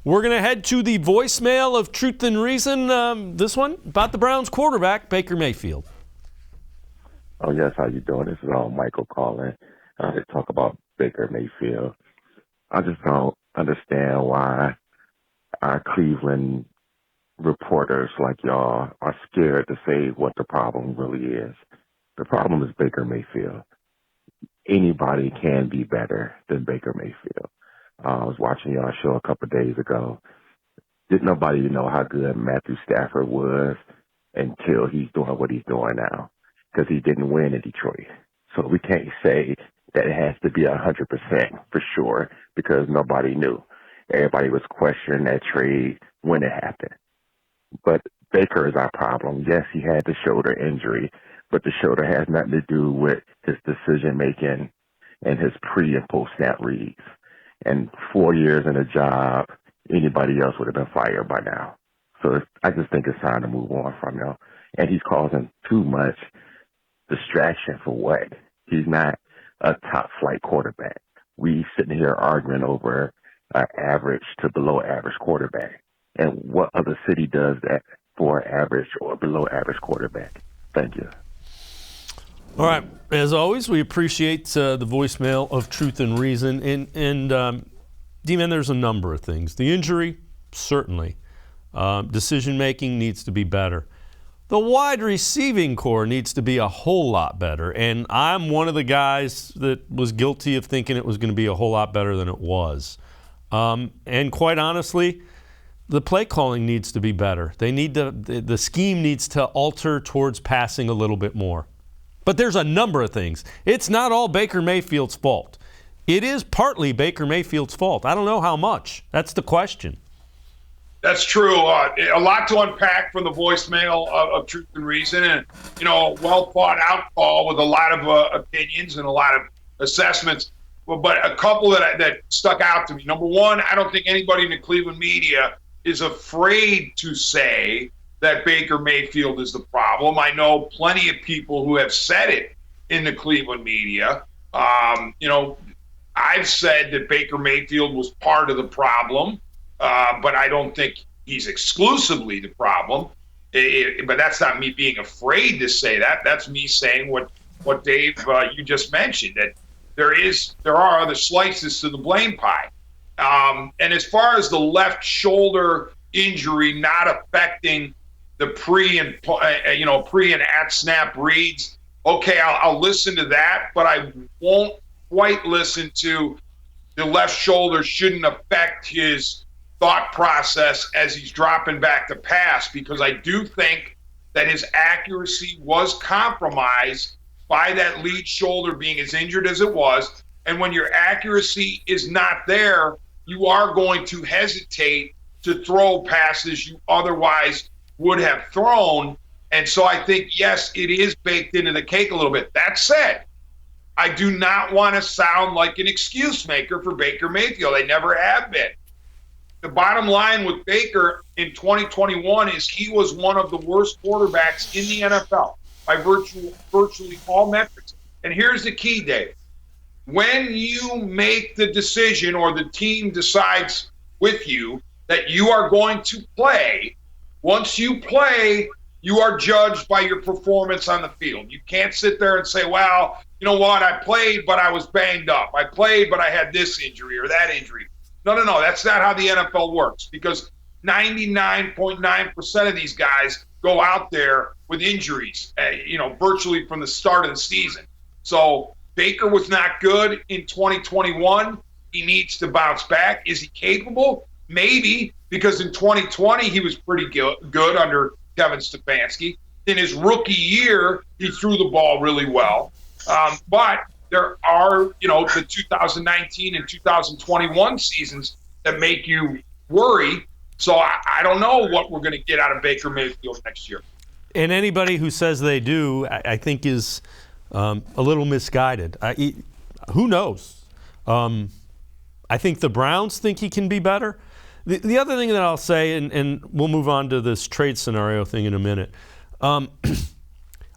We're going to head to the voicemail of Truth and Reason. This one about the Browns quarterback, Baker Mayfield. Oh, yes. How you doing? This is Michael calling. To talk about Baker Mayfield. I just don't understand why our Cleveland reporters like y'all are scared to say what the problem really is. The problem is Baker Mayfield. Anybody can be better than Baker Mayfield. I was watching y'all show a couple of days ago. Didn't nobody know how good Matthew Stafford was until he's doing what he's doing now, because he didn't win in Detroit. So we can't say that it has to be 100% for sure, because nobody knew. Everybody was questioning that trade when it happened. But Baker is our problem. Yes, he had the shoulder injury, but the shoulder has nothing to do with his decision-making and his pre- and post-snap reads. And 4 years in a job, anybody else would have been fired by now. So I just think it's time to move on from him. And he's causing too much distraction for what? He's not a top-flight quarterback. We sitting here arguing over an average to below-average quarterback. And what other city does that for an average or below-average quarterback? Thank you. All right. As always, we appreciate the voicemail of Truth and Reason. And D-Man, there's a number of things. The injury, certainly. Decision-making needs to be better. The wide receiving core needs to be a whole lot better. And I'm one of the guys that was guilty of thinking it was going to be a whole lot better than it was. And quite honestly, the play calling needs to be better. The scheme needs to alter towards passing a little bit more. But there's a number of things. It's not all Baker Mayfield's fault. It is partly Baker Mayfield's fault. I don't know how much. That's the question. That's true. A lot to unpack from the voicemail of Truth and Reason, and well thought out call with a lot of opinions and a lot of assessments. But a couple that stuck out to me. Number one, I don't think anybody in the Cleveland media is afraid to say that Baker Mayfield is the problem. I know plenty of people who have said it in the Cleveland media. I've said that Baker Mayfield was part of the problem, but I don't think he's exclusively the problem. But that's not me being afraid to say that. That's me saying what Dave, you just mentioned, that there are other slices to the blame pie. And as far as the left shoulder injury not affecting the pre and at snap reads, okay, I'll listen to that, but I won't quite listen to the left shoulder shouldn't affect his thought process as he's dropping back to pass, because I do think that his accuracy was compromised by that lead shoulder being as injured as it was. And when your accuracy is not there, you are going to hesitate to throw passes you otherwise would have thrown. And so I think, yes, it is baked into the cake a little bit. That said, I do not want to sound like an excuse maker for Baker Mayfield. I never have been. The bottom line with Baker in 2021 is he was one of the worst quarterbacks in the NFL by virtually all metrics. And here's the key, Dave. When you make the decision, or the team decides with you that you are going to play, once you play, you are judged by your performance on the field. You can't sit there and say, well, you know what, I played, but I was banged up. I played, but I had this injury or that injury. No. That's not how the NFL works, because 99.9% of these guys go out there with injuries, virtually from the start of the season. So Baker was not good in 2021. He needs to bounce back. Is he capable? Maybe, because in 2020 he was pretty good under Kevin Stefanski. In his rookie year, he threw the ball really well. But there are, the 2019 and 2021 seasons that make you worry. So I don't know what we're going to get out of Baker Mayfield next year. And anybody who says they do, I think is a little misguided. Who knows? I think the Browns think he can be better. The other thing that I'll say, and we'll move on to this trade scenario thing in a minute,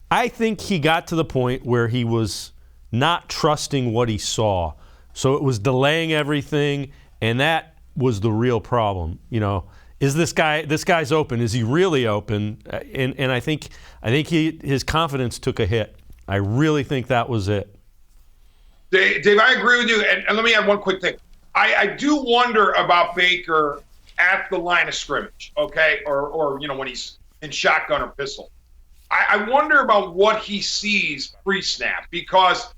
I think he got to the point where he was not trusting what he saw. So it was delaying everything, and that was the real problem. Is this guy's open? Is he really open? And I think his confidence took a hit. I really think that was it. Dave, I agree with you. And let me add one quick thing. I do wonder about Baker at the line of scrimmage, okay, or when he's in shotgun or pistol. I wonder about what he sees pre-snap, because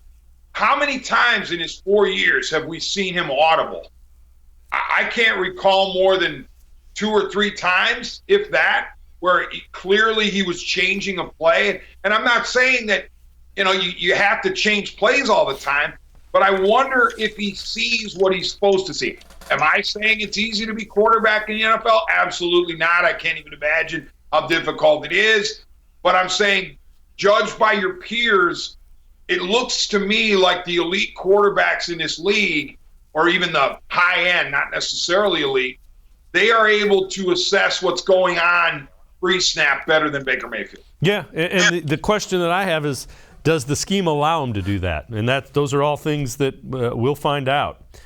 how many times in his 4 years have we seen him audible? I can't recall more than 2 or 3 times, if that, where clearly he was changing a play. And I'm not saying that, you have to change plays all the time, but I wonder if he sees what he's supposed to see. Am I saying it's easy to be quarterback in the NFL? Absolutely not. I can't even imagine how difficult it is. But I'm saying, judged by your peers, it looks to me like the elite quarterbacks in this league, or even the high end, not necessarily elite, they are able to assess what's going on pre-snap better than Baker Mayfield. Yeah, and the question that I have is, does the scheme allow him to do that? And those are all things that we'll find out.